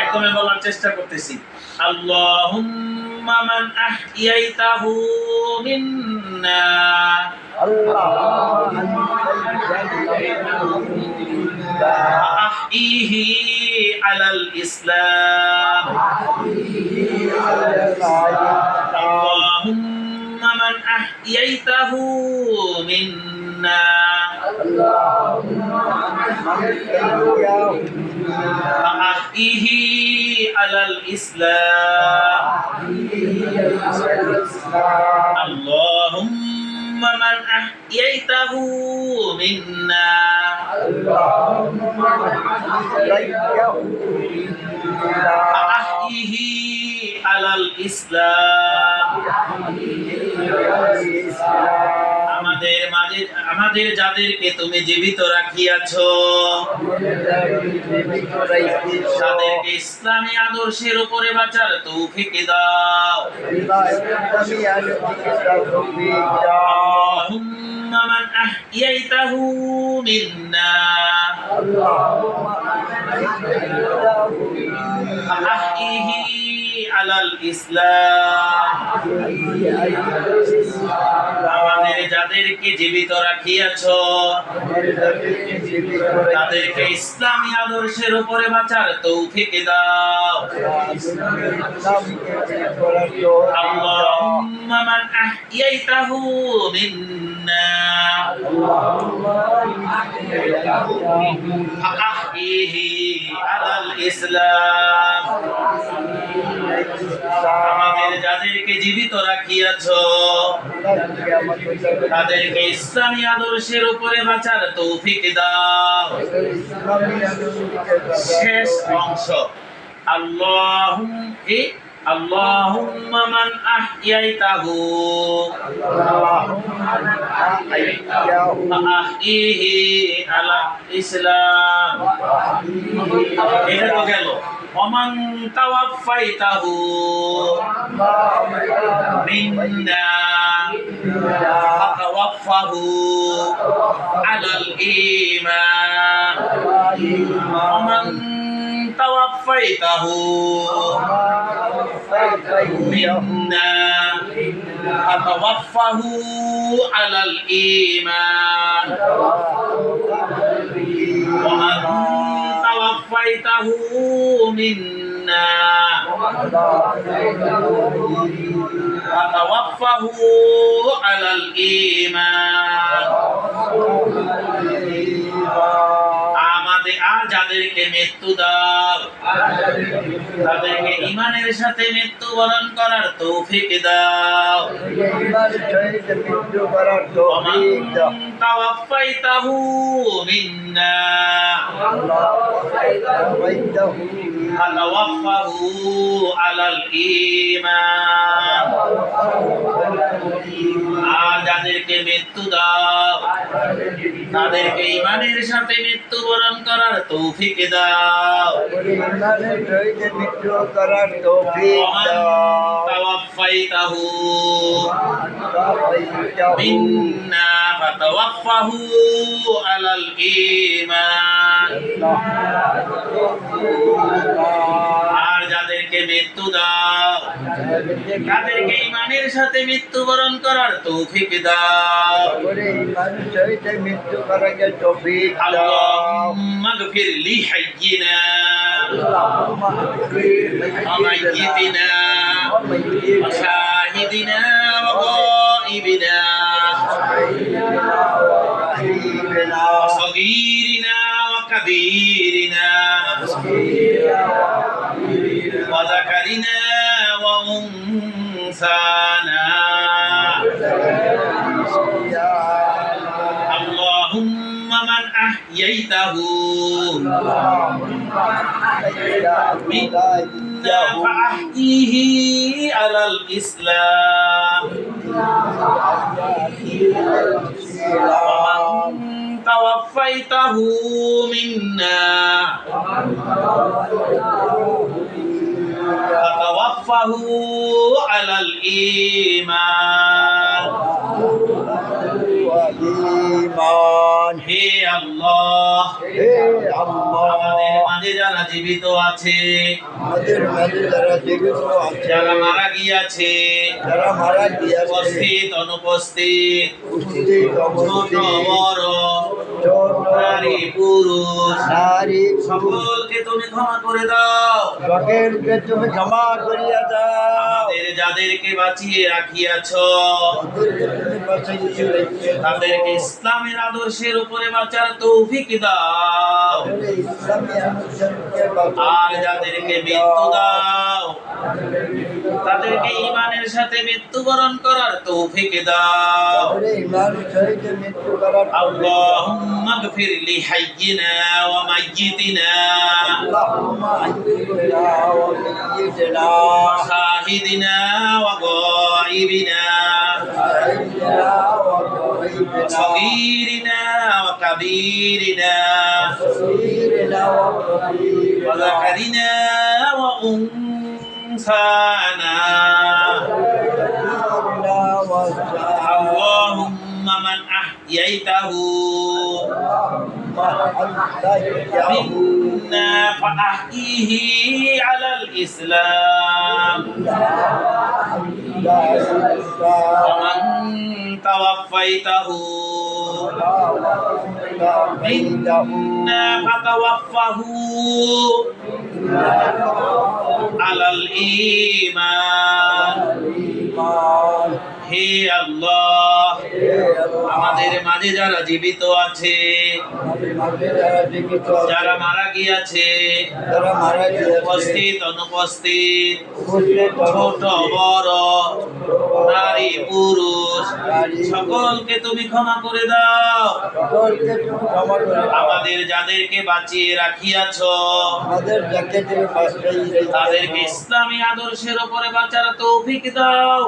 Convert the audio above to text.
একদমই বলার চেষ্টা করতেছি। আল্লাহুম্মা মান আহইয়াইতাহু মিন্না আহইহি আলাল ইসলাম। আল্লাহুম্মা মান আহইয়াইতাহু মিন্না আহইহি আলাল ইসলাম। আল্লাহুম্মা মান আহইয়াইতাহু মিন্না আহইহি আলাল ইসলাম। আমাদের যাদেরকে তুমি জীবিত রাখিয়াছো তাদেরকে ইসলামী আদর্শের উপরে বাঁচার তৌফিক দাও। আল্লাহুম্মা মান আহইয়াইতাহু মিন্না আহইহি আলাল ইসলাম। আমাদের যাদেরকে জীবিত রাখিয়াছো তাদেরকে ইসলামী আদর্শের উপরে বাঁচার তৌফিক দাও। আল্লাহুম্মা মান আহইয়াইতাহু মিন্না আহইহি আলাল ইসলাম। আমাদের যাদেরকে জীবিত রাখিয়াছো তাদেরকে ইসলামী আদর্শের উপরে বাঁচার তৌফিক দাও। শেষ অংশ আল্লাহুম্মা মান আহইয়াইতাহু আহইহি আলাল ইসলাম। এটা তো গেল। ওমান তাওয়াফাইতাহু মিন্না ফাতাওয়াফাহু আলাল ঈমান। ওমান তাওয়াফাইতাহু মিন্না ফাতাওয়াফাহু আলাল ঈমান। ওমান তাওয়াফাইতাহু মিন্না ফাতাওয়াফাহু আলাল ঈমান। যাদেরকে মৃত্যু দাও তাদেরকে ঈমানের সাথে মৃত্যুবরণ করার তৌফিক দাও। তাওয়াফাইতাহু মিন্না ফাতাওয়াফাহু আলাল ঈমান। আর যাদেরকে মৃত্যু দাও তাদেরকে ঈমানের সাথে মৃত্যুবরণ করার তৌফিক দাও। তাওয়াফাইতাহু মিন্না ফাতাওয়াফাহু আলাল ঈমান। আর যাদেরকে মৃত্যু দাও তাদেরকে ঈমানের সাথে মৃত্যুবরণ করার তৌফিক দাও। আল্লাহুম্মা গফির লি হাইয়িনা ওয়া মাইয়িতিনা ওয়া শাহিদিনা ওয়া গায়িবিনা ওয়া সগীরিনা ওয়া কাবীরিনা ওয়া যাকারিনা ওয়া উনসানা। আল্লাহুম্মা মান আহইয়াইতাহু মিন্না ফাআহইহি আলাল ইসলাম। ওয়ামান তাওয়াফাইতাহু মিন্না ফাতাওয়াফাহু আলাল ঈমান। হে আল্লাহ হে আল্লাহ আমাদের মাঝে যারা জীবিত আছে আমাদের মাঝে যারা জীবিত আছে যারা মারা গিয়েছে যারা মারা গিয়েছে উপস্থিত অনুপস্থিত উপস্থিত ছোট অবস্থিত বড় ছোট নারী পুরুষ নারী সকলকে তুমি ক্ষমা করে দাও সকলকে তুমি ক্ষমা করিয়া দাও আমাদের যাদেরকে বাঁচিয়ে রাখিয়াছ তাদেরকে তুমি বাঁচিয়ে রেখেছ। তাদেরকে ইসলামের আদর্শের উপরে বাঁচার তৌফিক দাও তাদের ইসলামী আনুষ্ঠানকে বাঁচাও। আর যাদেরকে মৃত্যু দাও তাদেরকে ঈমানের সাথে মৃত্যুবরণ করার তৌফিক দাও তাদের ইমানের সহিত মৃত্যু করার اللهم اغفر لحينا وميتنا اللهم أجرنا وميتنا وشاهدنا وغائبنا وسعيدنا وغريبنا وصغيرنا وكبيرنا وصغيرنا وكبيرنا وذكرنا وأنثانا وكبيرنا وسعيدنا اللهم من أحييته منا فأحييه على الإسلام ومن توفيته منا فتوفه على الإيمان হে আল্লাহ আমাদের মাঝে যারা জীবিত আছে যারা মারা গিয়েছে উপস্থিত অনুপস্থিত ছোট বড় নারী পুরুষ সকলকে তুমি ক্ষমা করে দাও আমাদের যাদেরকে বাঁচিয়ে রাখিয়াছ তাদেরকে ইসলামী আদর্শের উপরে বাঁচার তৌফিক দাও